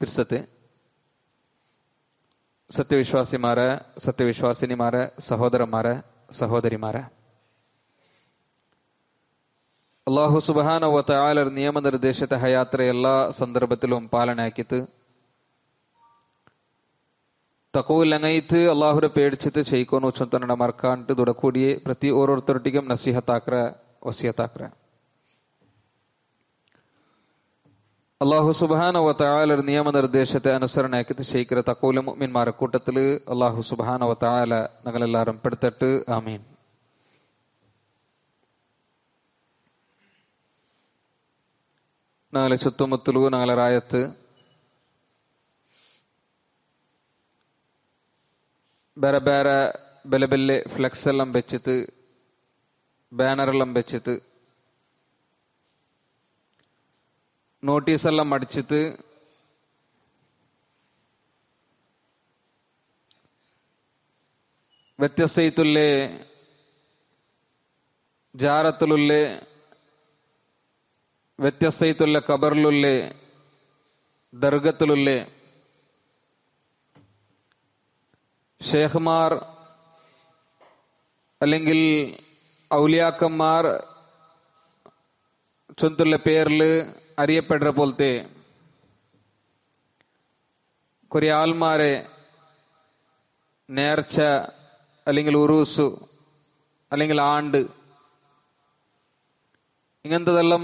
പിർസത്തെ സത്യവിശ്വാസിമാരെ, സത്യവിശ്വാസിനിമാരെ, സഹോദരന്മാരെ, സഹോദരിമാരെ, അള്ളാഹു സുബ്ഹാനഹു വ തആല നിയമനിർദ്ദേശത്തെ ഹയാത്ര എല്ലാ ಸಂದರ್ಭത്തിലും ಪಾಲನೆಯಾಕಿತು. ತಕೂಲಂಗೈತು ಅಲ್ಲಾಹುರ ಪೇಡ್ಚಿತು ಚೈಕೋನು ಚಂತನ ಮರ್ಕಾಂಟು ದುಡಕೂಡಿಯೇ ಪ್ರತಿ ಓರೋರ್ತೊಟ್ಟಿಗೆ ನಸೀಹತಾಕ್ರ ವಸಿಯತಾಕ್ರ. അള്ളാഹു സുബ്ഹാനഹു വ തആല നിയമനിർദ്ദേശത്തെ അനുസരണയാക്കിയിട്ട് ശൈക്കര തഖൂല മുഅ്മിൻമാരുടെ കൂട്ടത്തിൽ അള്ളാഹു സുബ്ഹാനഹു വ തആല ഞങ്ങളെല്ലാവരും പെടുത്തട്ട്. ആമീൻ. ഞങ്ങളെ ചുറ്റുമുത്തലു ഞങ്ങളെ ರಾಯത്ത് ಬೇರೆ ಬೇರೆ ಬೆಲೆ ಬೆಲೆ ಫ್ಲೆಕ್ಸ್ ಎಲ್ಲ ಬೆಚ್ಚಿತು, ಬ್ಯಾನರ್ ಎಲ್ಲ ಬೆಚ್ಚಿತು, നോട്ടീസ് എല്ലാം അടിച്ചിട്ട് വ്യത്യസ്തയിത്തുള്ളേ ജാറത്തുലുള്ളേ വ്യത്യസ്തയിത്തുള്ള ഖബറിലുള്ളേ ദർഗത്തിലുള്ളേ ഷേഖ്മാർ അല്ലെങ്കിൽ ഔലിയാക്കന്മാർ ചൊന്തുള്ള പേരിൽ അറിയപ്പെടുന്ന പോലത്തെ കുറെ ആൾമാരെ നേർച്ച അല്ലെങ്കിൽ ഉറൂസ് അല്ലെങ്കിൽ ആണ്ട് ഇങ്ങനത്തതെല്ലാം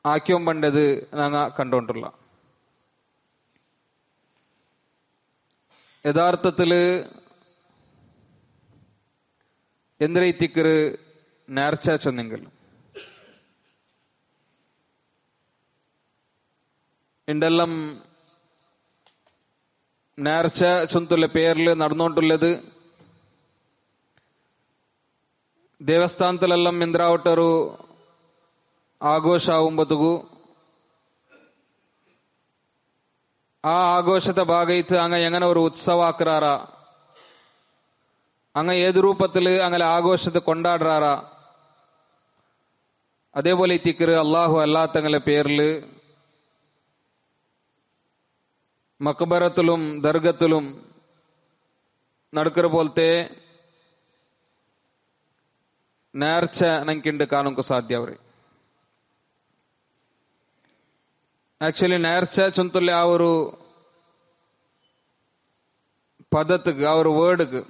ആക്കിയും പണ്ടത് ഞങ്ങ കണ്ടുകൊണ്ടുള്ള യഥാർത്ഥത്തില് എന്തിരത്തിക്കറ് നേർച്ച ചൊന്നെങ്കിൽ ഇണ്ടെല്ലാം നേർച്ച ചൊന്തുള്ള പേരിൽ നടന്നുകൊണ്ടുള്ളത് ದೇವಸ್ಥಾನದಲ್ಲೆല്ലാം ಇಂದ್ರಾವಟರು ಆಘೋಷ ಆಗುಂಬತ್ತುಗು ആ ആഘോഷത്തെ ഭാഗത്ത് അങ്ങ് എങ്ങനെ ഒരു ഉത്സവാക്കുറാറ, അങ്ങ് ഏത് രൂപത്തില് അങ്ങനെ ആഘോഷത്തെ കൊണ്ടാടുറാറ, അതേപോലെ തിക്കറ് അള്ളാഹു അല്ലാത്തങ്ങളെ പേരില് മക്ബറത്തിലും ദർഗത്തിലും നടക്കുന്ന പോലത്തെ നേർച്ച ഞങ്ങൾക്കുണ്ട് കാണുക സാധ്യവരെ. ആക്ച്വലി നേർച്ച ചൊന്തുള്ള ആ ഒരു പദത്തുക്ക്, ആ ഒരു വേർഡുക്ക്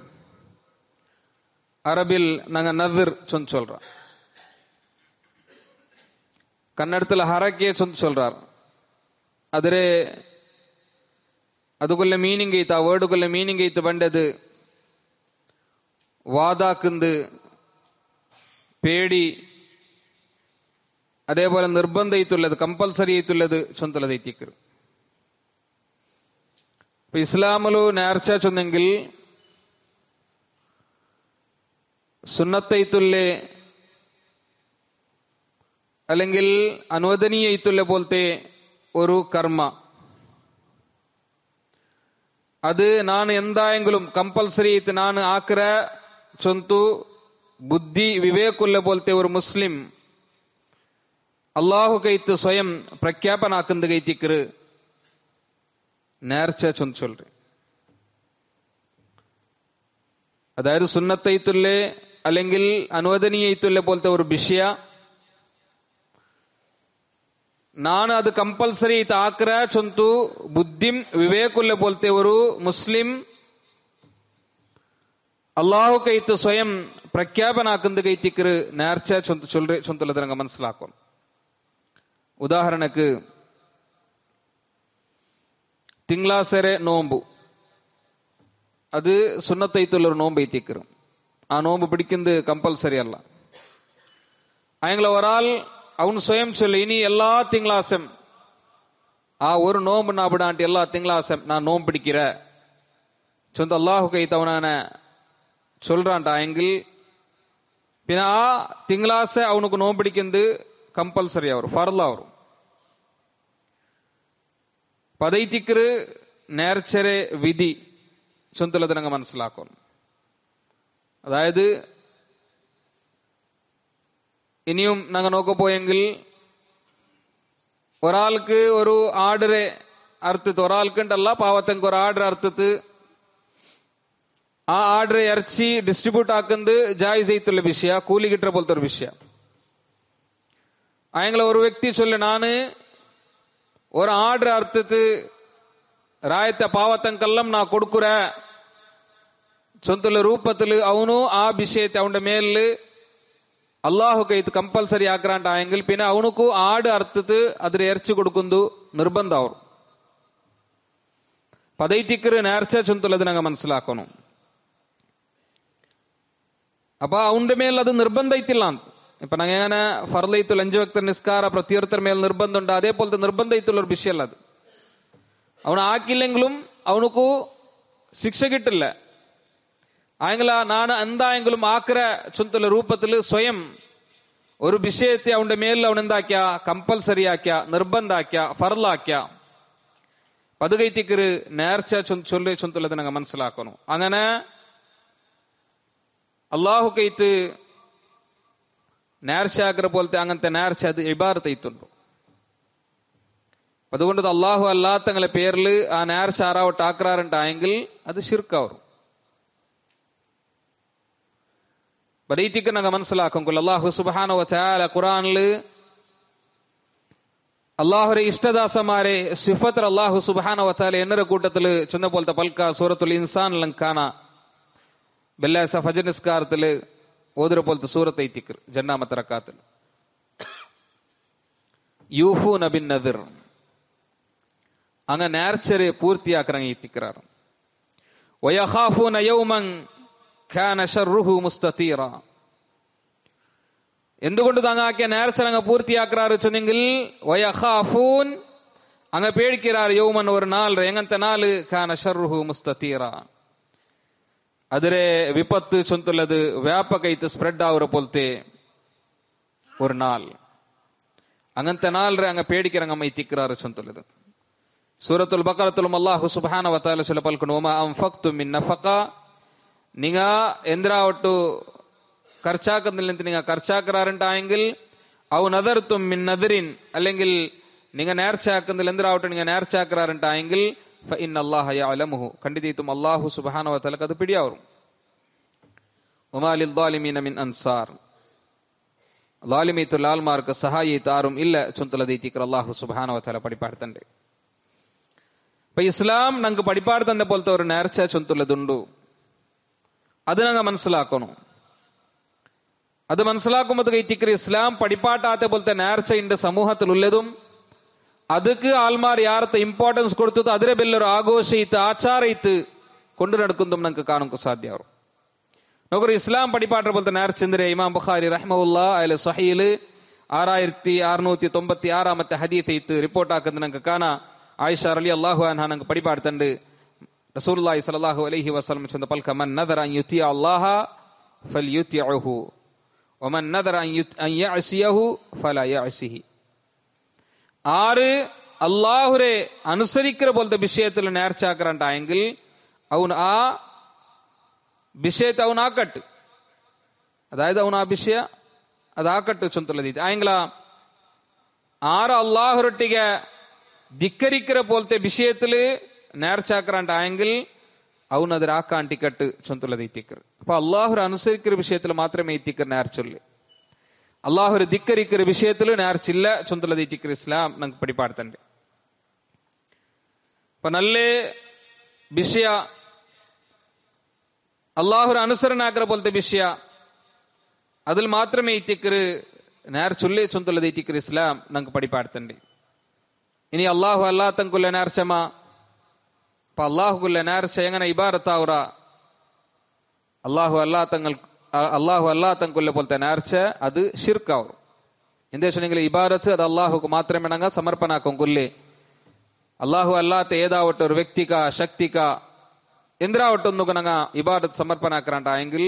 അറബിൽ ഞങ്ങ നദിർ ചൊന്ന് ചൊല്ற, കന്നഡത്തിൽ ഹറക്കെ ചൊന്ന് ചൊല്றார். അതിരെ അതുകൊള്ള മീനിങ് ಐತ, ಆ വേർഡുകൊള്ള മീനിങ് ಐತ ಬಂದದು വാദാക്കുണ്ട്, പേടി, അതേപോലെ നിർബന്ധം ಐತುള്ളത്, ಕಂಪಲ್ಸರಿ ಐತುള്ളത് ചൊന്തലത് ಐತಿക്കರು. ഇപ്പൊ ഇസ്ലാമിലു നേർച്ച ചൊന്നെങ്കിൽ സുന്നത്തൈത്തുല്ലേ അല്ലെങ്കിൽ അനുവദനീയത്തുള്ള പോലത്തെ ഒരു കർമ്മ, അത് ഞാൻ എന്തായെങ്കിലും ಕಂಪಲ್ಸರಿ ಐತೆ ನಾನು ಆಕ್ರ ചൊന്തു ബുദ്ധി വിവേക്കുള്ള പോലത്തെ ഒരു മുസ്ലിം അള്ളാഹു കൈത്ത് സ്വയം പ്രഖ്യാപനാക്കുന്നത് കൈത്തിക്കറ് നേർച്ച ചൊന്ന് ചൊല്ല്. അതായത് സുന്നത്തൈത്തുല്ലേ അല്ലെങ്കിൽ അനുവദനീയത്തുള്ള പോലത്തെ ഒരു വിഷയ ನಾನು ಅದು ಕಂಪಲ್ಸರಿ ಆಕ್ರ ಚೊಂತು ಬುದ್ಧಿಂ ವಿವೇಕುಲ್ಲ ಬೋಲ್ತೆ ಅವರು ಮುಸ್ಲಿಂ ಅಲ್ಲಾಹು ಕೈತು ಸ್ವಯಂ ಪ್ರಖ್ಯಾಪನ ಹಾಕಂದು ಕೈತಿಕ್ಕರು നേർച്ച ചൊന്തുള്ളത് രംഗ മനസ്സിലാക്കും. ഉദാഹരണക്ക് തിങ്കളാസരെ നോമ്പ്, അത് സുന്നത്തൈത്തുള്ളൊരു നോമ്പ് എത്തിക്കറും. ആ നോമ്പ് പിടിക്കുന്നത് കമ്പൽസറി അല്ല. അയങ്ങളെ ഒരാൾ അവൻ സ്വയം ചൊല്ലി ഇനി എല്ലാ തിങ്കളാസം ആ ഒരു നോമ്പ് നാ വിടാണ്ട് എല്ലാ തിങ്കളാസം ഞാൻ നോമ്പ് പിടിക്കിற ചൊന്ത് അള്ളാഹു കൈത്തവനാന ചൊല്ലാണ്ടായെങ്കിൽ പിന്നെ ആ തിങ്കളാസ അവനുക്ക് നോമ്പ് പിടിക്കുന്നത് കമ്പൽസറി ആവും, ഫർള ആവും. പതൈത്തിക്കറ് നേർച്ചരെ വിധി ചൊന്തുള്ളത് ഞങ്ങൾ മനസ്സിലാക്കും. അതായത് ഇനിയും ഞങ്ങൾ നോക്കപ്പോയെങ്കിൽ ഒരാൾക്ക് ഒരു ആർഡറെ അർത്ഥത്ത്, ഒരാൾക്കുണ്ടല്ല പാവത്തങ്ങൾക്ക് ഒരു ആർഡർ അർത്ഥത്ത് ആ ആർഡർ ഇറച്ചി ഡിസ്ട്രിബ്യൂട്ട് ആക്കുന്നത് ജായിസ് ആയിട്ടുള്ള വിഷയ, കൂലി കിട്ടുന്ന പോലത്തെ ഒരു വിഷയ. അയങ്ങളെ ഒരു വ്യക്തി ചൊല്ല, നാന് ഒരു ആർഡർ അർത്ഥത്ത് ರಾಯತ ಪಾವತಂಕಲ್ಲಂ ನಾ ಕೊಡುಕುರ ಚೊಂತಲ ರೂಪത്തിൽ ಅವನು ಆ ವಿಷಯತೆ ಅವನ ಮೇಲೆ അള്ളാഹു കൈത്ത് കമ്പൽസറി ആക്രാണ്ടായെങ്കിൽ പിന്നെ അവനുക്കു ആട് അർത്ഥത്ത് അതിന് ഇറച്ചി കൊടുക്കുന്നു നിർബന്ധമാവും. പതൈറ്റിക്കറ് നേർച്ച ചൊന്തുള്ളത് ഞങ്ങൾ മനസ്സിലാക്കണം. അപ്പൊ അവന്റെ മേൽ അത് നിർബന്ധയിത്തില്ല. ഇപ്പൊ ഞങ്ങൾ എങ്ങനെ ഫർലയിത്തുൽ 5 വക്ത നിസ്കാര പ്രത്യേകത്തര മേൽ നിർബന്ധമുണ്ട്, അതേപോലത്തെ നിർബന്ധയിത്തുള്ള ഒരു വിഷയമല്ല അത്. അവൻ ആക്കില്ലെങ്കിലും അവനുക്കു ശിക്ഷ കിട്ടില്ല. ആയെങ്കില നാണ് എന്തായെങ്കിലും ആക്ര ചുന്തല രൂപത്തിൽ സ്വയം ഒരു വിഷയത്തെ അവന്റെ മേലിൽ അവൻ എന്താക്കിയ കമ്പൽസറി ആക്കിയ, നിർബന്ധാക്കിയ, ഫർലാക്കിയ അത് കൈത്തിക്കറ് നേർച്ച ചൊല്ലി ചൊന്തുള്ളത് ഞങ്ങൾ മനസ്സിലാക്കണം. അങ്ങനെ അള്ളാഹു കൈത്ത് നേർച്ച ആക്കിற പോലത്തെ അങ്ങനത്തെ നേർച്ച അത് ഇബാദത്ത് ആയിട്ടുണ്ട്. അതുകൊണ്ട് അള്ളാഹു അല്ലാത്തങ്ങളെ പേരിൽ ആ നേർച്ച ആറാവട്ട് ആക്രാറുണ്ടായെങ്കിൽ അത് ശിർക്കാവും. ബദൈറ്റിക്ക് ഞങ്ങൾ മനസ്സിലാക്കും. അള്ളാഹു സുബ്ഹാനഹു വ തആല ഖുർആനില് അള്ളാഹുരെ ഇഷ്ടദാസമാരെ സിഫത്ത് അള്ളാഹു സുബ്ഹാനഹു വ തആല എന്നൊരു കൂട്ടത്തില് ചെന്ന പോലത്തെ പൽക്ക സൂറത്തുൽ ഇൻസാൻ കാണ ബെല്ലാസ ഫജ്ർ നിസ്കാരത്തില് ഓതുര പോലത്തെ സൂറത്ത് ഐത്തിക്കർ ജന്നാമത്തെ റക്കാത്തിൽ യൂഫൂന ബിൻ നദിർ അങ്ങ് നേർച്ചര് പൂർത്തിയാക്കറങ്ങി എത്തിക്കാറ്. വയഖാഫൂന യൗമൻ കാന ശർറുഹു മുസ്തതീറ. എന്തുകൊണ്ട് തങ്ങാക്കിയ നേർച്ച അങ്ങ് പൂർത്തിയാക്കാറ് ചെന്നെങ്കിൽ വയഖാഫൂൻ അങ്ങ് പേടിക്കാറ് യൗമൻ ഒരു നാൾ, എങ്ങനത്തെ നാള് കാന ശർറുഹു മുസ്തതീറ അതിരെ വിപത്ത് ചൊന്തുള്ളത് വ്യാപകൈത്ത് സ്പ്രെഡ് ആവുற പോലത്തെ ഒരു നാൾ, അങ്ങനത്തെ നാൾ അങ്ങ് പേടിக்கிறങ്ങ എത്തിക്കാറ് ചൊന്തുള്ളത്. സൂറത്തുൽ ബഖറത്തുൽ അല്ലാഹു സുബ്ഹാനഹു വ തആല ചൊല്ല പൽക്കുന്നു വമാ അൻഫഖ്തും മിൻ നഫഖ, നിങ്ങ എന്തിനാവട്ടു ഖർച്ചാക്കുന്നില്ല നിങ്ങ ഖർച്ചാക്കാറുണ്ടായെങ്കിൽ ഔ നദർതും മിൻ നദറിൻ, അല്ലെങ്കിൽ നിങ്ങ നേർച്ചയാക്കുന്നില്ല എന്തിനാവട്ടെ നിങ്ങ നേർച്ചയാക്കാറുണ്ടായെങ്കിൽ ഫഇന്ന അല്ലാഹ യഅലമുഹു, ഖണ്ഡിതീതും അല്ലാഹു സുബ്ഹാനഹു വ തആല അത് പിടിയാവും. വമാ ലിദ്ദാലിമീന മിൻ അൻസാർ, ലാലിമീത്തുൽ ആൽമാർക്ക് സഹായിത്ത് ആരും ഇല്ല ചൊന്തലദീതിക്കർ അല്ലാഹു സുബ്ഹാനഹു വ തആല പഠിപ്പാടുത്തണ്ട്. ഇപ്പൊ ഇസ്ലാം ഞങ്ങൾക്ക് പഠിപ്പാട് തന്നെ പോലത്തെ ഒരു നേർച്ച ചൊന്തുള്ളതുണ്ടു, അത് ഞങ്ങൾ മനസ്സിലാക്കണം. അത് മനസ്സിലാക്കുമ്പോൾ കൈത്തിക്കർ ഇസ്ലാം പഠിപ്പാട്ടാത്ത പോലത്തെ നേർച്ച ഇന്റെ സമൂഹത്തിലുള്ളതും ಅದಕ್ಕೆ ಆಲ್ಮಾರ್ ಯಾರತ್ತ ಇಂಪಾರ್ಟೆನ್ಸ್ ಕೊಡ್ತದೋ ಅದರ ಬೆಲ್ಲರು ಆಘೋಷ ಇತ್ತು ಆಚಾರ ಇತ್ತು ಕೊಂಡು ನಡ್ಕೊಂಡು ನಂಗೆ ಕಾಣೋಕೆ ಸಾಧ್ಯ. ಅವರು ನೋಡ್ರಿ ಇಸ್ಲಾಂ ಪಡಿಪಾಟ್ರ ಬೋಲ್ತ നേർച്ചಂದ್ರೆ ಇಮಾಮ್ ಬುಖಾರಿ ರಹ್ಮಹುಲ್ಲಾ ಅಯ್ಲ ಸಹೀಲ್ 6696 ಮತ್ತೆ ಹದೀತ್ ಇತ್ತು ರಿಪೋರ್ಟ್ ಹಾಕಂದ್ರೆ ನಂಗೆ ಕಾಣ ಆಯಿಷಾ ರಲಿಯಲ್ಲಾಹು ಅನ್ಹಾ ನಂಗೆ ಪಡಿಪಾಡ್ತಂಡು ರಸೂಲುಲ್ಲಾಹಿ ಸಲ್ಲಲ್ಲಾಹು ಅಲೈಹಿ ವಸಲ್ಲಂ ಚಂದ ಪಲ್ಕ ಮನ್ ನದರ ಅನ್ ಯುತಿ ಅಲ್ಲಾಹ ಫಲ್ಯುತಿಅಹು ವಮನ್ ನದರ ಅನ್ ಯಅಸಿಯಹು ಫಲಾ ಯಅಸಿಹಿ. ആര് അള്ളാഹുരെ അനുസരിക്കുന്ന പോലത്തെ വിഷയത്തിൽ നേർച്ചാക്കറണ്ടായെങ്കിൽ അവൻ ആ വിഷയത്തെ അവൻ ആക്കട്ട്, അതായത് അവൻ ആ വിഷയ അതാക്കട്ട് ചൊന്തല്ലത് ആയെങ്കില ആര് അള്ളാഹുരൊട്ടിಗೆ ധിക്കരിക്കുന്ന പോലത്തെ വിഷയത്തില് നേർച്ചാക്കറണ്ടായെങ്കിൽ അവൻ അതിൽ ആക്കാൻ ടിക്കട്ട് ചൊന്തല്ലത് എത്തിക്കർ. അപ്പൊ അള്ളാഹുര അനുസരിക്കുന്ന വിഷയത്തിൽ മാത്രമേ എത്തിക്കർ നേർച്ചൊല്ലു. അള്ളാഹുര് ധിക്കരിക്കുന്ന വിഷയത്തിൽ നേർച്ചില്ല ചൊന്തല്ലത് എത്തിക്കർ ഇസ്ലാം നമുക്ക് പഠിപ്പാടുത്തണ്ട്. അപ്പൊ നല്ല വിഷയ അള്ളാഹുര അനുസരണാക്കുന്ന പോലത്തെ വിഷയ അതിൽ മാത്രമേ എത്തിക്കർ നേർച്ചൊല്ലി ചൊന്തല്ലത് എത്തിക്കർ ഇസ്ലാം നമുക്ക് പഠിപ്പാടുത്തണ്ട്. ഇനി അള്ളാഹു അല്ലാത്തങ്കുള്ള നേർച്ചമാ, അപ്പൊ അള്ളാഹുക്കുള്ള നേർച്ച എങ്ങനെ ഇബാറത്താവുറ, അള്ളാഹു അല്ലാത്തങ്കുള്ള പോലത്തെ നേർച്ച അത് ഷിർക്കാവും. എന്താ വെച്ചിട്ടുണ്ടെങ്കിൽ ഇബാറത്ത് അത് അള്ളാഹുക്ക് മാത്രമേ സമർപ്പണാക്കും കൊല്ലേ. അള്ളാഹു അല്ലാത്ത ഏതാവട്ടെ ഒരു വ്യക്തിക ശക്തിക എന്തിനാവട്ടെ ഒന്നുകണങ്ങ ഇബാദത്ത് സമർപ്പണാക്കാണ്ടായെങ്കിൽ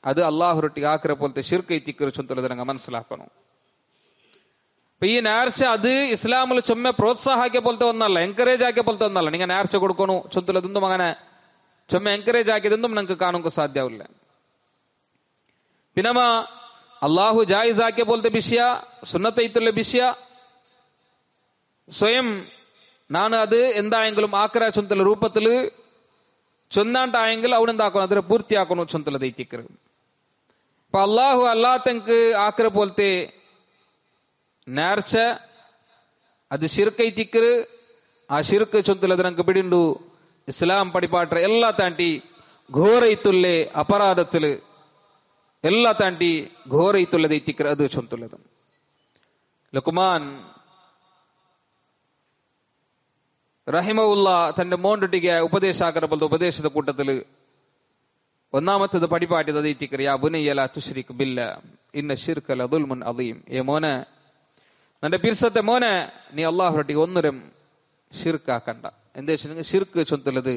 അത് അള്ളാഹുരൊട്ടിಗೆ ആക്കിற പോലത്തെ ഷിർക്ക് എത്തിക്കರು ചൊന്തല്ലത് ഞങ്ങൾ മനസ്സിലാക്കണം. അപ്പൊ ഈ നേർച്ച അത് ഇസ്ലാമിൽ ചൊമ്മ പ്രോത്സാഹിക്ക പോലത്തെ ഒന്നല്ല, എൻകറേജ് ആക്കിയ പോലത്തെ ഒന്നല്ല. നിങ്ങൾ നേർച്ച കൊടുക്കണു ചൊന്തല്ലതൊന്നും അങ്ങനെ ചൊമ്മ എൻകറേജ് ആക്കിയതൊന്നും ഞങ്ങൾക്ക് കാണുക സാധ്യവില്ല. പിന്നമ അള്ളാഹു ജായിസ് ആക്കിയ പോലത്തെ വിഷയ സുന്നത്തൈത്തുള്ള വിഷയ സ്വയം ನಾನು ಅದು ಎಂದಾയെങ്കിലും ಆಕರ ಚೊಂತಲ ರೂಪದಲ್ಲಿ ಚೊಂದಾಂಟಾയെങ്കിൽ ಅವನೆಂದಾಕೋನು ಅದರ ಪೂರ್ತಿ ಹಾಕೋನು ಚೊಂತಲದ ಐತಿಕ್ಕರು. അപ്പൊ അള്ളാഹു അല്ലാത്തങ്ക് ആക്കര പോലത്തെ നേർച്ച അത് ഷിർക്ക് ആ ഷിർക്ക് ചൊന്തലതിനക്ക് പിടിണ്ടു ഇസ്ലാം പടിപ്പാട്ട എല്ലാ താണ്ടി ഘോരയിത്തുള്ളേ അപരാധത്തില് എല്ലാ താണ്ടി ഘോരയിത്തുള്ളത് എത്തിക്കർ അത് ചൊന്തുള്ളത്. ലുക്മാൻ റഹിമഉല്ല തന്റെ മോണ്ടൊട്ടിಗೆ ഉപദേശാക്കര പോലത്തെ ഉപദേശದ കൂട്ടത്തില് ഒന്നാമത്തത് പടിപാട്ടിയത് അത് എത്തിക്കർ യാ ബുനയ്യ ലാ തുശ്രിക് ബില്ലാഹ് ഇന്ന ശിർക ലദുൽമുൻ അദീം. ഏ മോനെ, നിന്റെ പിർസത്തെ മോനെ, നീ അള്ളാഹുരൊട്ടിಗೆ ഒന്നരം ഷിർക്കാക്കണ്ട. എന്താ വെച്ചാൽ ഷിർക്ക് ചൊന്തലത്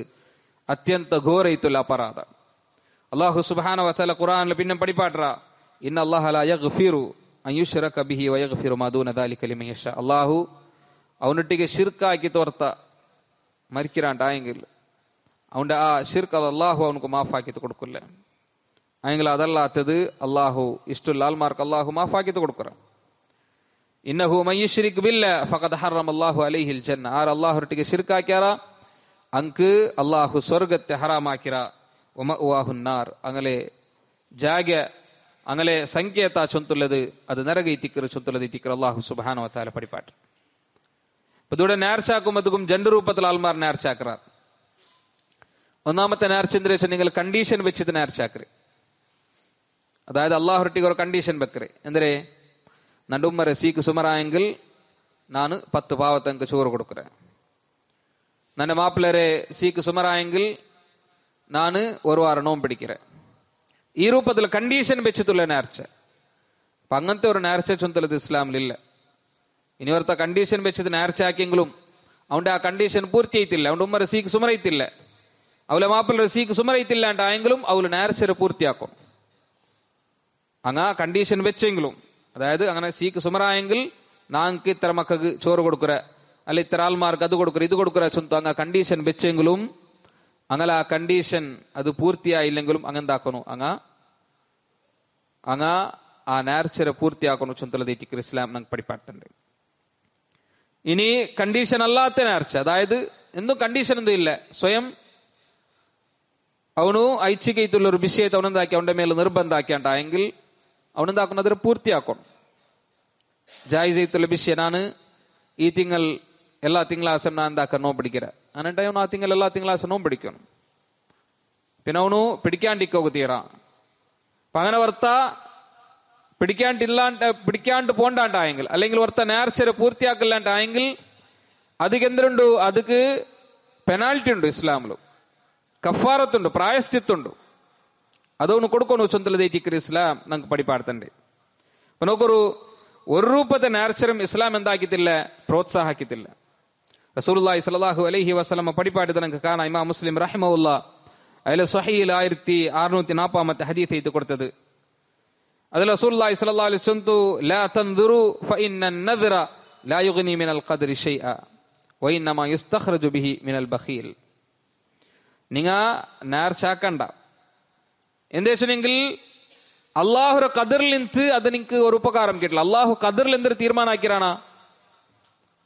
അത്യന്ത ഘോരയിത്തുള്ള അപരാധ. അള്ളാഹു സുബ്ഹാനഹു വ തആല ഖുർആനിൽ പിന്നെ പടിപാട്ടറ ഇന്ന അല്ലാഹ ലാ യഗ്ഫിറു അൻ യുശ്റക ബിഹി വ യഗ്ഫിറു മാ ദൂന ദാലിക ലിമൻ യശാ. അള്ളാഹു അവനൊട്ടിಗೆ ഷിർക്കാക്കി തോർത്ത മരിക്കിറാണ്ടായെങ്കിൽ അവന്റെ ആ ഷിർക്ക് അത് അള്ളാഹു അവനക്ക് മാഫാക്കിത്ത് കൊടുക്കില്ല. ആയെങ്കിൽ അതല്ലാത്തത് അള്ളാഹു ഇഷ്ടമുള്ള ആൾമാർക്ക് അള്ളാഹു മാഫാക്കിത്ത് കൊടുക്കുക. ഇന്നഹു മൻ യുശ്രിക് ബില്ലാഹ് ഫഖദ് ഹറമ അല്ലാഹു അലൈഹിൽ ജന്ന. ആർ അള്ളാഹുരൊട്ടിಗೆ ഷിർക്കാക്കിയാറ ಅಂಕ್ ಅಲ್ಲಾಹು ಸ್ವರ್ಗത്തെ ಹರಾಮಾಕಿರ ವಮಅವಾಹುನ್ ನಾರ್. ಅಂಗಲೆ ಜಾಗೆ ಅಂಗಲೆ ಸಂಕೇತ ಚೊಂತುಲ್ಲದು ಅದು ನರಗೈತಿಕ್ಕರು ಚೊಂತುಲ್ಲದು ಇತ್ತಿಕ್ಕರು അല്ലാഹു സുബ്ഹാനഹു വ തആല പടിപ്പാട്ട്. ഇതോടെ നേർച്ചാക്കുമ്പതും ജണ്ട് രൂപത്തിൽ ആൾമാർ നേർച്ചാക്കറാർ. ഒന്നാമത്തെ നേർച്ചെന്ന് വെച്ചാൽ നിങ്ങൾ കണ്ടീഷൻ വെച്ചിട്ട് നേർച്ചാക്കറ്. അതായത് അള്ളാഹുരൊട്ടിಗೆ ഒരു കണ്ടീഷൻ വെക്കറ്. എന്തേ നടുമ്മരെ സീക്ക് സുമറായെങ്കിൽ ನಾನು 10 ಪಾವತಂಕ ചോറ് കൊടുക്കറേ. ನನ್ನ ಮಾಪಿಳರೆ ಸೀಕ್ ಸುಮರಾയെങ്കിൽ ನಾನು ഒരു വാരം നോമ്പ് പിടിക്കറേ. ഈ രൂപത്തിൽ കണ്ടീഷൻ വെച്ചിട്ടുള്ള നേർച്ച. അപ്പൊ അങ്ങനത്തെ ഒരു നേർച്ച ചൊന്തലത് ഇസ്ലാമിലില്ല. ഇനി ഒരുത്ത കണ്ടീഷൻ വെച്ചത് നേർച്ചയാക്കിയെങ്കിലും അവന്റെ ആ കണ്ടീഷൻ പൂർത്തിയായിട്ടില്ല. അവന്റെ ഉമ്മ സീക്ക് സുമറയിത്തില്ല, അവലെ മാപ്പിള സീക്ക് സുമറയിത്തില്ലാണ്ടായെങ്കിലും അവള് നേർച്ചരെ പൂർത്തിയാക്കും. അങ്ങ കണ്ടീഷൻ വെച്ചെങ്കിലും, അതായത് അങ്ങനെ സീക്ക് സുമറായെങ്കിൽ നാങ്ക് ഇത്ര മക്കൾക്ക് ചോറ് കൊടുക്കുറ, അല്ല ഇത്ര ആൾമാർക്ക് അത് കൊടുക്കുറ ഇത് കൊടുക്കുറ ചൊന്തു അങ്ങ കണ്ടീഷൻ വെച്ചെങ്കിലും അങ്ങനെ ആ കണ്ടീഷൻ അത് പൂർത്തിയായില്ലെങ്കിലും അങ്ങെന്താക്കണു അങ്ങ ആ നേർച്ചരെ പൂർത്തിയാക്കണു ചൊന്തലതേറ്റിക്ക് ഇസ്ലാം നമുക്ക് പഠിപ്പാട്ടുണ്ട്. ഇനി കണ്ടീഷൻ അല്ലാത്ത നേർച്ച, അതായത് എന്തും കണ്ടീഷൻ ഒന്നും ഇല്ല, സ്വയം ಅವನು ಐಚ್ಛಿಕೈತುള്ള ഒരു വിഷയത്തെ അവനെന്താക്കി അവന്റെ മേൽ നിർബന്ധാക്കിയാണ്ടായെങ്കിൽ അവനെന്താക്കണം അതിനെ പൂർത്തിയാക്കണം. ജായിസൈത്തുള്ള വിഷയ ನಾನು ഈ തിങ്കൾ എല്ലാ തിങ്കളാസം ഞാൻ എന്താക്കാൻ നോമ്പ് പിടിക്കറ എന്നിട്ട് അവನು ആ തിങ്കൾ എല്ലാ തിങ്കളാസം നോമ്പ് പിടിക്കണം. പിന്നെ അവನು പിടിക്കാണ്ടിക്കോക തീറ. അപ്പൊ അങ്ങനെ വർത്ത പിടിക്കാണ്ട് പോണ്ടാണ്ടായെങ്കിൽ അല്ലെങ്കിൽ വർത്ത നേർച്ചരെ പൂർത്തിയാക്കില്ലാണ്ടായെങ്കിൽ അതിക്ക് എന്തുണ്ട്, അതിക്ക് പെനാൽറ്റി ഉണ്ട് ഇസ്ലാമില്, കഫാറത്തുണ്ട്, പ്രായശ്ചിത്തുണ്ട്. ಅದನ್ನು ಕೊಡ್ಕೊಂಡು ಚೊಂದಲದೈತಿಕ್ರಿ ಇಸ್ಲಾಂ ನಂಗೆ ಪಡಿಪಾಡ್ತಂಡೆ. ನೋಕರು ഒരു രൂപത്തെ നേർച്ചരും ഇസ്ലാം എന്താക്കിത്തില്ല, പ്രോത്സാഹിക്കത്തില്ല. റസൂലുള്ളാഹി സ്വല്ലല്ലാഹു അലൈഹി വസല്ലം പടിപ്പാടിയത് നമുക്ക് കാണാം. ഇമാം മുസ്ലിം റഹിമഹുല്ല അതിലെ സ്വഹീൽ 1640 ഹദീസ് എഴുതി കൊടുത്തത്. അതിൽ റസൂലുള്ളാഹി സ്വല്ലല്ലാഹു അലൈഹി വസല്ലം ലാ തൻദുറു ഫഇന്ന النذر لا يغني من القدر شيئا وانما يستخرج به من البخيل. നിങ്ങ നേർച്ചാക്കണ്ട. എന്താ വെച്ചെങ്കിൽ അള്ളാഹുര കദറിൽ നിന്ന് അത് നിങ്ങക്ക് ഒരു ഉപകാരം കിട്ടില്ല. അള്ളാഹു കദറിൽ എന്തൊരു തീരുമാനാക്കിയാണ്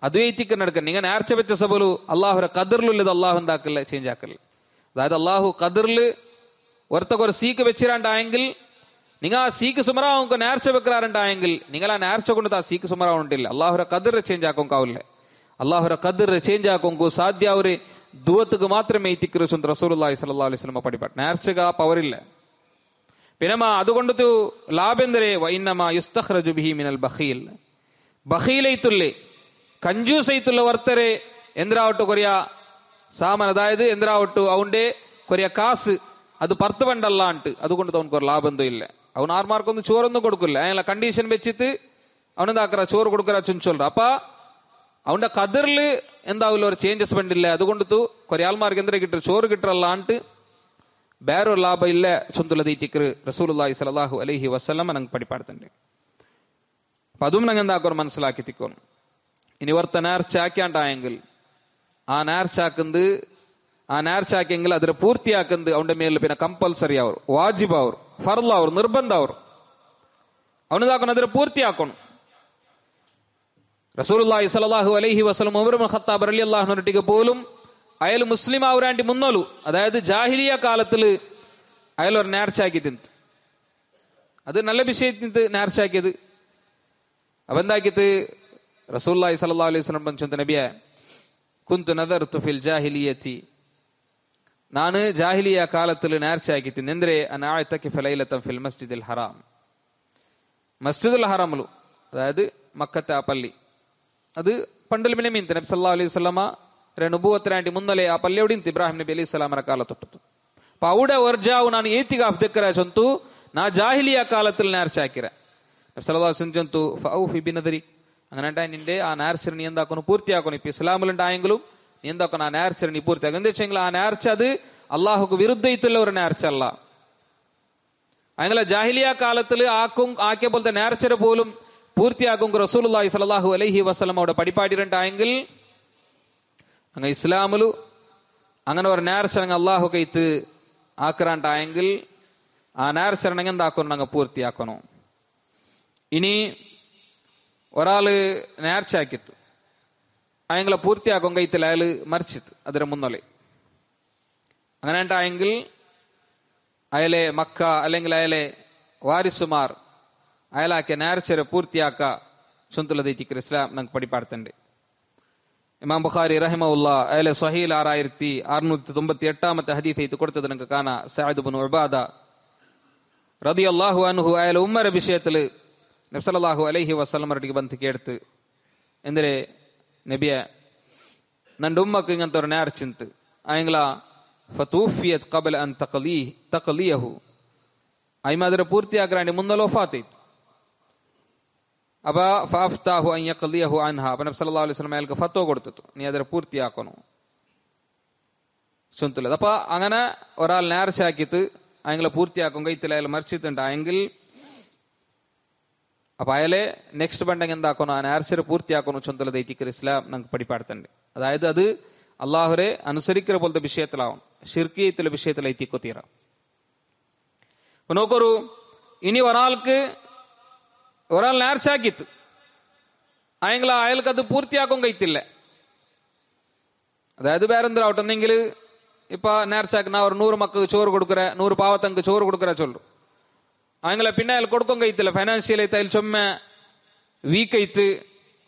അദ്വൈത്തിക്ക് നടക്കാൻ. നിങ്ങൾ നേർച്ച വെച്ച സബലു അള്ളാഹുര കദറിലുള്ളത് അള്ളാഹു എന്താക്കില്ല, ചേഞ്ച് ആക്കില്ല. അതായത് അള്ളാഹു കദറിൽ ഒരുത്തൊരു സീക്ക് വെച്ചിരാണ്ടായെങ്കിൽ നിങ്ങൾ ആ സീക്ക് സുമറാവുക നേർച്ച വെക്കാറുണ്ടായെങ്കിൽ നിങ്ങൾ ആ നേർച്ച കൊണ്ട് ആ സീക്ക് സുമറാവുണ്ടില്ല. അള്ളാഹുര കദർ ചേഞ്ച് ആക്കുങ്കാവില്ല. അള്ളാഹുര കദർ ചേഞ്ച് ആക്കുങ്കു സാധ്യ ഒരു ദുവത്തുക്ക് മാത്രമേ എത്തിക്കരു റസൂലുള്ളാഹി സ്വല്ലല്ലാഹു അലൈഹി വസല്ലം പഠിപ്പാട്ട്. നേർച്ചക പവറില്ല. പിന്നെ അതുകൊണ്ട് ലാഭെന്തരെ വൈന്നമാ യുസ്തഖ്റജു ബിഹി മിനൽ ബഖീൽ. ബഖീലൈത്തുല്ലേ കഞ്ചൂസൈത്തുള്ള വರ್ತರೆ ಎಂದ್ರಾವಟ್ಟು ಕೊರಿಯ ಸಾಮಾನ್, ಅದಾയത് ಎಂದ್ರಾವಟ್ಟು ಅವನ್ಡೆ ಕೊರಿಯ ಕಾಸು ಅದು ಪರ್ತು ಬಂಡಲ್ಲ ಅಂಟು. അതുകൊണ്ട് അവനക്ക് ഒരു ലാഭം ഇല്ല. അവൻ ആർമാർക്കൊന്നും ചോറൊന്നും കൊടുക്കില്ല. അതിനുള്ള കണ്ടീഷൻ വെച്ചിട്ട് അവനെന്താക്കറ ചോറ് കൊടുക്കറ ചൊല്ല. അപ്പ അവന്റെ കതിറില് എന്താവില്ല ഒരു ചേഞ്ചസ് പണ്ടില്ല. അതുകൊണ്ട് കൊറേ ആൾമാർക്ക് എന്തിനാ കിട്ടും, ചോറ് കിട്ടറല്ല ಅಂಟು ಬೇರೊരു ಲಾಭ ಇಲ್ಲ ചൊന്തുള്ളതീറ്റിക്കറ് റസൂലുള്ളാഹി സ്വല്ലല്ലാഹു അലൈഹി വസല്ലം ನಂಗೆ പഠിപ്പാടുത്തുണ്ട്. അപ്പൊ അതും ನಂಗೆ എന്താക്കോ മനസ്സിലാക്കി തിക്കോണം. ഇനി വർത്ത നേർച്ചാക്കാണ്ടായെങ്കിൽ ആ നേർച്ചാക്കെങ്കിൽ അതിനെ പൂർത്തിയാക്കുന്നത് അവന്റെ മേലിൽ പിന്നെ കമ്പൽസറി അവർ, വാജിബ് അവർ, ഫർള് അവർ, നിർബന്ധം അവർ. അവനെന്താക്കണം അതിനെ പൂർത്തിയാക്കണം. റസൂലുള്ളാഹി സ്വല്ലല്ലാഹു അലൈഹി വസല്ലം ഉമർ ഇബ്നു ഖത്താബ് റളിയല്ലാഹു അൻഹുട്ടിക്ക് പോലും അയാൾ മുസ്ലിം ആവരാണ്ടി മുന്നോലു, അതായത് ജാഹിലിയ കാലത്തില് അയാൾ ഒരു നേർച്ചാക്കി തിന്ത്, അത് നല്ല വിഷയത്തിന് നേർച്ചാക്കിയത്. അപ്പൊ എന്താക്കിയത്? റസൂലുള്ളാഹി സ്വല്ലല്ലാഹു അലൈഹി വസല്ലം പറഞ്ഞു, നബിയെ കുന്തു നദർതു ഫിൽ ജാഹിലിയത്തി, ನಾನು ಜಾಹಿಲಿಯ ಕಾಲದಲ್ಲಿ നേർച്ചയാക്കിത്തിന് എന്തിരെ അനാഅതകി ഫലൈലതൻ ഫിൽ മസ്ജിദിൽ ഹറാം, മസ്ജിദുൽ ഹറാമിലു, അതായത് മക്കത്തെ ആ പള്ളി, അത് പണ്ടിൽ മിനമീൻ നബി സല്ലല്ലാഹു അലൈഹി വസല്ലമ നുബുവത്തിനാണ്ടി മുന്നലെ ആ പള്ളി എവിടെയും ഇബ്രാഹിം നബി അലൈഹി സ്വലാമರ ಕಾಲ ತೊಟ್ಟದು. ಅಪ್ಪ അവിടെ ವರ್ಜಾವು ನಾನು ಏತಿಗಾಫ್ ದಿಕ್ಕರ ಚಂತು ನಾ ಜಾಹಿಲಿಯ ಕಾಲത്തിൽ നേർച്ചയാക്കിര. നബി സല്ലല്ലാഹു അലൈഹി വസല്ലം ചಂತು ഫഔഫി ബിനദരി, അങ്ങനെ നിന്റെ ആ നേർച്ച നീ എന്താക്കുന്നു പൂർത്തിയാക്കണം. ഇപ്പൊ ഇസ്ലാമിലുണ്ടായെങ്കിലും നീ എന്താക്കണം ആ നേർച്ച നീ പൂർത്തിയാക്കണം. എന്താ വെച്ചെങ്കിൽ ആ നേർച്ച അത് അള്ളാഹുക്ക് വിരുദ്ധയിട്ടുള്ള ഒരു നേർച്ച അല്ല. അങ്ങനെ ജാഹിലിയ കാലത്തിൽ ആക്കിയ പോലത്തെ നേർച്ചര പോലും പൂർത്തിയാക്കും റസൂലുള്ളാഹി സ്വല്ലല്ലാഹു അലൈഹി വസല്ലം അവിടെ പടിപാടിരണ്ടായെങ്കിൽ അങ്ങ് ഇസ്ലാമിലു അങ്ങനെ ഒരു നേർച്ച അള്ളാഹു കൈത്ത് ആക്കറാണ്ടായെങ്കിൽ ആ നേർച്ചരണ എന്താക്കണം അങ്ങ് പൂർത്തിയാക്കണം. ഇനി ഒരാള് നേർച്ചയാക്കിത്ത് അയങ്ങളെ പൂർത്തിയാക്കും കൈത്തിൽ അയാള് മരിച്ചിത്ത് അതിന് മുന്നോലെ, അങ്ങനെ ഉണ്ടായെങ്കിൽ അയാളെ മക്ക അല്ലെങ്കിൽ അയാളെ വാരിസുമാർ അയാളാക്കിയ നേർച്ചരെ പൂർത്തിയാക്ക ചൊന്തുള്ളതേറ്റിക്കർ ഇസ്ലാം നമുക്ക് പടിപ്പാടുത്തുണ്ട്. ഇമാം ബുഖാരി റഹിമഹുല്ലാ അയാളെ സ്വഹീൽ 6698 ഹദീസ് കൊടുത്തത് നമുക്ക് കാണാം. സഅദ് ഇബ്നു ഉബാദ റളിയല്ലാഹു അൻഹു അയാളെ ഉമ്മയുടെ വിഷയത്തില് നബി സല്ലല്ലാഹു അലൈഹി വസല്ലം അടുക്ക് ಬಂದು ಕೇಳ್ತು, ಎಂದ್ರೆ നബിയെ നന്റെ ഉമ്മക്ക് ഇങ്ങനത്തെ ഒരു നേർച്ചിന്ത് അയങ്ങള ഫതൂഫിയത് ഖബല അൻ തഖലിയഹു, അയിമ ಅದರ പൂർത്തിയാക്കാൻ മുന്നല്ലോ ഫാത്തിത്. അപ്പൊ ഫഅഫ്താഹു അൻ യഖലിയഹു അൻഹാ, നബി സല്ലല്ലാഹു അലൈഹി വസല്ലം അയാൾക്ക് ഫത്വ കൊടുത്തു, നീ ಅದರ പൂർത്തിയാക്കണം ചൊന്തുള്ളത്. അപ്പൊ അങ്ങനെ ഒരാൾ നേർച്ചയാക്കിയിട്ട് അയങ്ങളെ പൂർത്തിയാക്കും കൈത്തിൽ അയാൾ മരിച്ചിട്ടുണ്ടായെങ്കിൽ അപ്പൊ അയാളെ നെക്സ്റ്റ് ബണ്ടെങ്കിൽ എന്താക്കണം ആ നേർച്ചരെ പൂർത്തിയാക്കണം ചൊന്തുള്ളത് ഏറ്റിക്കർ ഇസ്ലാം നമുക്ക് പടിപ്പാടുത്തുണ്ട്. അതായത് അത് അള്ളാഹുരെ അനുസരിക്കുന്ന പോലത്തെ വിഷയത്തിലാവണം, ഷിർക്കിയത്തിലെ വിഷയത്തിൽ എത്തിക്കൊത്തീറ. അപ്പൊ നോക്കൊരു ഇനി ഒരാൾ നേർച്ചാക്കിത്ത് അയാൾക്ക് അത് പൂർത്തിയാക്കും കഴിത്തില്ല. അതായത് വേറെന്താവട്ടെ എന്നെങ്കിൽ ഇപ്പൊ നേർച്ചാക്കുന്ന ഒരു 100 മക്കൾക്ക് ചോറ് കൊടുക്കുற 100 പാവത്തങ്ങൾക്ക് ചോറ് കൊടുക്കുற ചൊല്ലു അയങ്ങളെ പിന്നെ അയാൾ കൊടുക്കും കഴിത്തില്ല, ഫൈനാൻഷ്യലി അതിൽ ചൊമ്മ വീക്ക് ഐത്ത്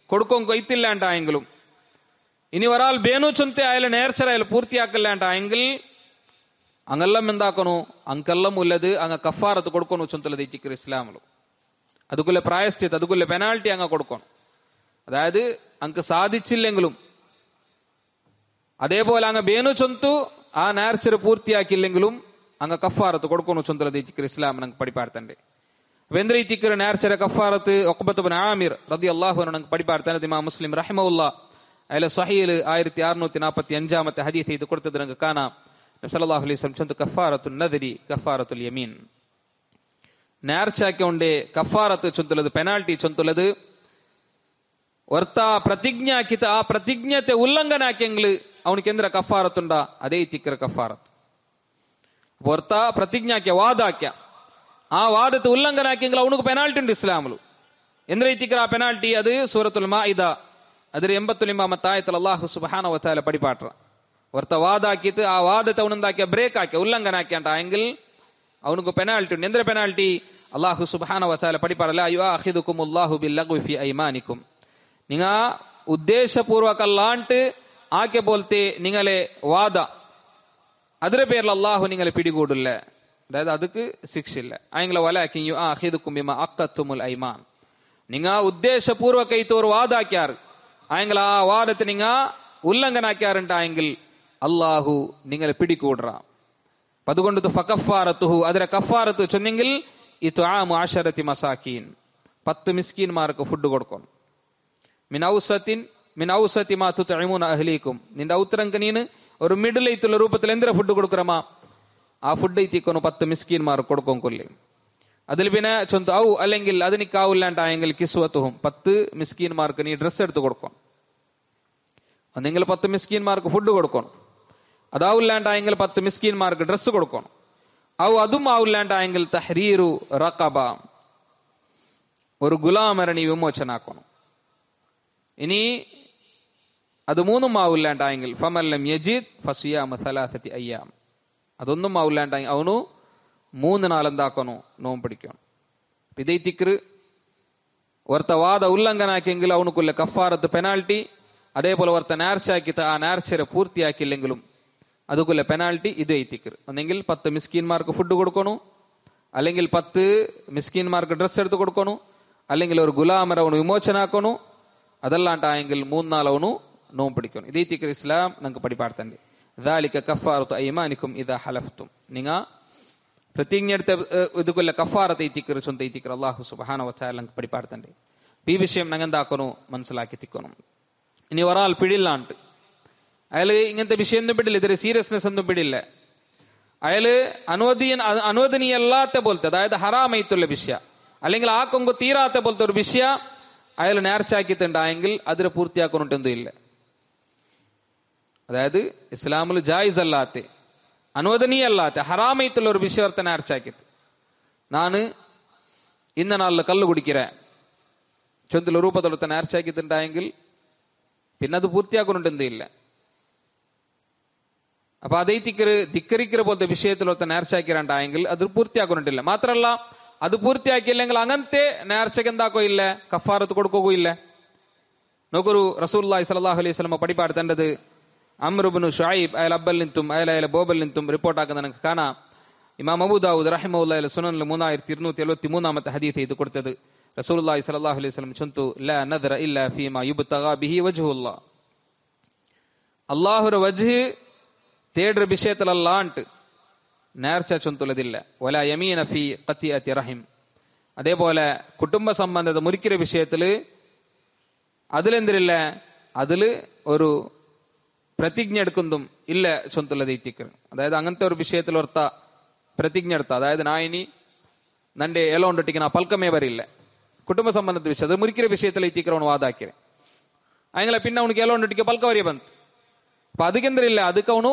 കൊടുക്കും കഴിത്തില്ലാണ്ടായെങ്കിലും ഇനി ഒരാൾ ബേനു ചൊന്തെ അയാൾ നേർച്ചര അയാൾ പൂർത്തിയാക്കില്ലാണ്ടായെങ്കിൽ അങ്ങെല്ലാം എന്താക്കണു ಅಂಕೆಲ್ಲಂ ഉള്ളത് അങ്ങ് കഫാറത്ത് കൊടുക്കണം ചൊന്തലത് ഇറ്റിക്കർ ഇസ്ലാമിലും. അതുകൊല്ല പ്രായശ്ചിത്ത് അതുകൊല്ല പെനാൾട്ടി അങ്ങ് കൊടുക്കണം. അതായത് അങ്ങ് സാധിച്ചില്ലെങ്കിലും അതേപോലെ അങ്ങ് ബേനു ചൊന്തു ആ നേർച്ചര പൂർത്തിയാക്കിയില്ലെങ്കിലും അങ്ങ് കഫാറത്ത് കൊടുക്കണം ചൊന്തലത് ഇറ്റിക്കർ ഇസ്ലാം നമുക്ക് പടിപ്പാടുത്തണ്ട്. വെന്ദ്ര ഇറ്റിക്കർ നേർച്ചര കഫാറത്ത് ഉഖ്ബത്ത് ഇബ്നു ആമിർ റളിയല്ലാഹു അൻഹു നമുക്ക് പടിപ്പാടുത്തണ്ട്. ഇമാം മുസ്ലിം റഹിമഹുല്ലാ അയാളെ സ്വഹീൽ 1645 ഹദീസ് ഇത് കൊടുത്തത് നമുക്ക് കാണാം. നബി സല്ലല്ലാഹു അലൈഹി വസല്ലം ചൊന്തു കഫാറത്തുൻ നദരി കഫാറത്തുൽ യമീൻ, നേർച്ചാക്കിയോണ്ട് കഫാറത്ത് ചൊന്തുള്ളത് പെനാൾട്ടി ചൊന്തുള്ളത് ഒർത്ത പ്രതിജ്ഞ ആക്കിത്ത് ആ പ്രതിജ്ഞത്തെ ഉല്ലംഘനാക്കിയെങ്കിൽ അവനിക്ക് എന്തിനാ കഫാറത്തുണ്ട അതേ ഇത്തിക്കർ കഫാറത്ത്. ഒർത്ത പ്രതിജ്ഞ ആക്കിയ വാദാക്യ ആ വാദത്തെ ഉല്ലംഘനാക്കിയെങ്കിൽ അവനക്ക് പെനാൾട്ടി ഉണ്ട് ഇസ്ലാമിൽ. എന്തിനാ ഇത്തിക്കർ ആ പെനാൾട്ടി? അത് സൂറത്തുൽ മാഇദ അതിൽ 89 ആയത്തിൽ അല്ലാഹു സുബ്ഹാനഹു വ തആല പടിപാട്ട ഒർത്ത വാദാക്കിയിട്ട് ആ വാദത്തെ അവനെന്താക്കിയ ബ്രേക്ക് ആക്കിയ ഉല്ലംഘനാക്കിയാണ്ടായെങ്കിൽ അവനക്ക് പെനാൾട്ടി ഉണ്ട്. എന്തിനാ പെനാൾട്ടി? അല്ലാഹു സുബ്ഹാനഹു വ തആല പടിപാട ലാ യുആഖിദുകുമുല്ലാഹു ബില്ലഗ്വി ഫീ ഐമാനിക്കും, നിങ്ങ ഉദ്ദേശപൂർവകല്ലാണ്ട് ആക്കെ പോലത്തെ നിങ്ങളെ വാദ അതിന്റെ പേരിൽ അള്ളാഹു നിങ്ങളെ പിടികൂടില്ല, അതായത് അതുക്ക് ശിക്ഷയില്ല. അയങ്ങളെ വലാകിൻ യുആഖിദുകും ബിമാ അഖ്തത്തുമുൽ ഐമാൻ, നിങ്ങ ഉദ്ദേശപൂർവകൈത്ത് ഒരു വാദാക്കിയാർ അയങ്ങൾ ആ വാദത്തെ നിങ്ങ ഉല്ലംഘനാക്കിയാറുണ്ടായെങ്കിൽ അള്ളാഹു നിങ്ങളെ പിടികൂടറ. അതുകൊണ്ട് ഫകഫാറത്തുഹു അതിരെ കഫാറത്ത് ചൊന്നെങ്കിൽ ഇത്ആമു 10 മസാക്കീൻ 10 മിസ്കീൻമാർക്ക് ഫുഡ് കൊടുക്കണം. മിൻ ഔസതി മാ തുത്ഇമൂന അഹ്ലീകും, നിന്റെ ഔത്തരങ്ക നീന് ഒരു മിഡിൽ ഐത്തുള്ള രൂപത്തിൽ എന്തിനാ ഫുഡ് കൊടുക്കറമാ ആ ഫുഡ് ഐത്തിക്കൊന്നു 10 മിസ്കീൻമാർക്ക് കൊടുക്കും കൊല്ലി. അതിൽ പിന്നെ ചൊന്തു ഔ അല്ലെങ്കിൽ അതിനിക്കാവില്ലാണ്ടായെങ്കിൽ കിസ്വത്തുഹും 10 മിസ്കീൻമാർക്ക് നീ ഡ്രസ്സ് എടുത്ത് കൊടുക്കണം. നിങ്ങൾ 10 മിസ്കീൻമാർക്ക് ഫുഡ് കൊടുക്കണം. അതാവില്ലാണ്ടായെങ്കിൽ 10 മിസ്കീൻമാർക്ക് ഡ്രസ്സ് കൊടുക്കണം. ഔ അതും ആവില്ലാണ്ടായെങ്കിൽ തഹ്രീറു റഖബ ഒരു ഗുലാമരണി വിമോചനാക്കണം. ഇനി അത് മൂന്നും ആവില്ലാണ്ടായെങ്കിൽ ഫമല്ലം യജിദ് ഫസിയാമ സലാസതി അയ്യാം, അതൊന്നും ആവില്ലാണ്ടായെങ്കിൽ അവനു 3 നാൾ എന്താക്കണു നോമ്പ് പിടിക്കണം. ഇതേ തിക്റ് ഒരുത്ത വാദ ഉല്ലംഘന ആക്കിയെങ്കിൽ അവനുക്കുള്ള കഫാറത്ത് പെനാൽറ്റി, അതേപോലെ ഒരുത്ത നേർച്ച ആക്കിയിട്ട് ആ നേർച്ചരെ പൂർത്തിയാക്കിയില്ലെങ്കിലും അതുക്കുള്ള പെനാൽറ്റി ഇതേ തിക്റ്. ഒന്നെങ്കിൽ 10 മിസ്കീന്മാർക്ക് ഫുഡ് കൊടുക്കണു, അല്ലെങ്കിൽ 10 മിസ്കീന്മാർക്ക് ഡ്രസ്സ് എടുത്ത് കൊടുക്കണു, അല്ലെങ്കിൽ ഒരു ഗുലാമര അവന് വിമോചനാക്കണു. അതല്ലാണ്ടായെങ്കിൽ 3 നാൾ അവനു നോമ്പ് പിടിക്കണം. ഇതേ തിക്റ് ഇസ്ലാം നമുക്ക് പഠിപ്പാടുത്തണ്ട്. ദാലിക കഫാറത്തു അയ്മാനിക്കും ഇദാ ഹലഫ്തും, നിങ്ങ പ്രതിജ്ഞ എടുത്ത ഇതുകൊല്ല കഫാറത്ത് തിക്കറ് ചൊന്ത തിക്കറ് അള്ളാഹു സുബ്ഹാനഹു വ തആല നമുക്ക് പഠിപ്പാടുത്തണ്ട്. ഈ വിഷയം ഞങ്ങൾ എന്താക്കണു മനസ്സിലാക്കി തിക്കണം. ഇനി ഒരാൾ പിടിയില്ലാണ്ട് അയാള് ഇങ്ങനത്തെ വിഷയം ഒന്നും പിടില്ല, ഇതൊരു സീരിയസ്നെസ് ഒന്നും പിടില്ല, അയാള് അനുവദനീയല്ലാത്ത പോലത്തെ, അതായത് ഹറാമയത്തുള്ള വിഷയ അല്ലെങ്കിൽ ആ കൊങ്കു തീരാത്ത പോലത്തെ ഒരു വിഷയ അയാൾ നേർച്ചാക്കിയിട്ടുണ്ടായെങ്കിൽ അതിന് പൂർത്തിയാക്കുന്നുണ്ടെന്തും ഇല്ല. അതായത് ഇസ്ലാമിൽ ജായിസ് അല്ലാത്ത, അനുവദനീയല്ലാത്ത, ഹറാമയത്തുള്ള ഒരു വിഷയത്തെ നേർച്ചാക്കിയിട്ട് നാന് ഇന്ന നാളിൽ കള്ളു കുടിக்கிறேன் ചൊന്തിൽ രൂപത്തിലൊരുത്ത നേർച്ചാക്കിയിട്ടുണ്ടായെങ്കിൽ പിന്നെ അത് പൂർത്തിയാക്കുന്നുണ്ടെന്തും ഇല്ല. അപ്പൊ അതേ ധിക്കരിക്കുന്ന പോലത്തെ വിഷയത്തിലൊരുത്ത നേർച്ചാക്കിയിട്ടുണ്ടായെങ്കിൽ അത് പൂർത്തിയാക്കുന്നുണ്ടില്ല. മാത്രമല്ല അത് പൂർത്തിയാക്കിയില്ലെങ്കിൽ അങ്ങനത്തെ നേർച്ചയ്ക്ക് എന്താക്കോ ഇല്ല, കഫാറത്ത് കൊടുക്കുകയോ ഇല്ല. നോക്കൊരു റസൂലുള്ളാഹി സ്വല്ലല്ലാഹു അലൈഹി വസല്ലം പഠിപ്പാടുത്തേണ്ടത് അംർ ഇബ്നു ശുഐബ് അയൽ അബ്ബൽ നിന്നും അയൽ ബോബൽ നിന്നും റിപ്പോർട്ടാക്കുന്ന നമുക്ക് കാണാം. ഇമാം അബൂ ദാവൂദ് റഹിമഹുല്ലാഹി സുനനിൽ 3273 ഹദീസ് ഇത് കൊടുത്തത്. റസൂലുള്ളാഹി സ്വല്ലല്ലാഹു അലൈഹി വസല്ലം ചൊന്തു ലാ നദറ ഇല്ലാ ഫീമാ യുബ്തഗാ ബിഹി വജ്ഹുല്ലാഹ്, അല്ലാഹുവിന്റെ വജ്ഹ് തേടുന്ന വിഷയത്തിലല്ലാണ്ട് നേർച്ച ചൊന്തുള്ളതില്ല. വലാ യമീന ഫീ ഖത്തിഅത്തി റഹിം, അതേപോലെ കുടുംബ സംബന്ധത മുറിക്കുന്ന വിഷയത്തില് അതിലെന്തില്ല, അതില് ഒരു പ്രതിജ്ഞ എടുക്കുന്നതും ഇല്ല ചൊന്തുള്ളത് ഇത്തിക്കർ. അതായത് അങ്ങനത്തെ ഒരു വിഷയത്തിൽ ഓർത്ത പ്രതിജ്ഞ എടുത്ത, അതായത് നാ ഇനി നന്റെ ഏലോണ്ടിട്ടിക്കുന്ന ആ പൽക്കമേ വരില്ല കുടുംബ സംബന്ധത്തെ വിഷയം, അത് മുറിക്കുന്ന വിഷയത്തിൽ ഇത്തിക്കർ അവನು വാದಾಕಿರೆ ಆಯ್ಗಲ പിന്നെ ಅವನಿಗೆ ಏಲೋണ്ടിട്ടിക്ക ಪಲ್ಕ ವರಿಯ ಬಂತು. ಅപ്പൊ ಅದಕ್ಕೆಂದ್ರಿಲ್ಲ, ಅದಕ್ಕೆ ಅವನು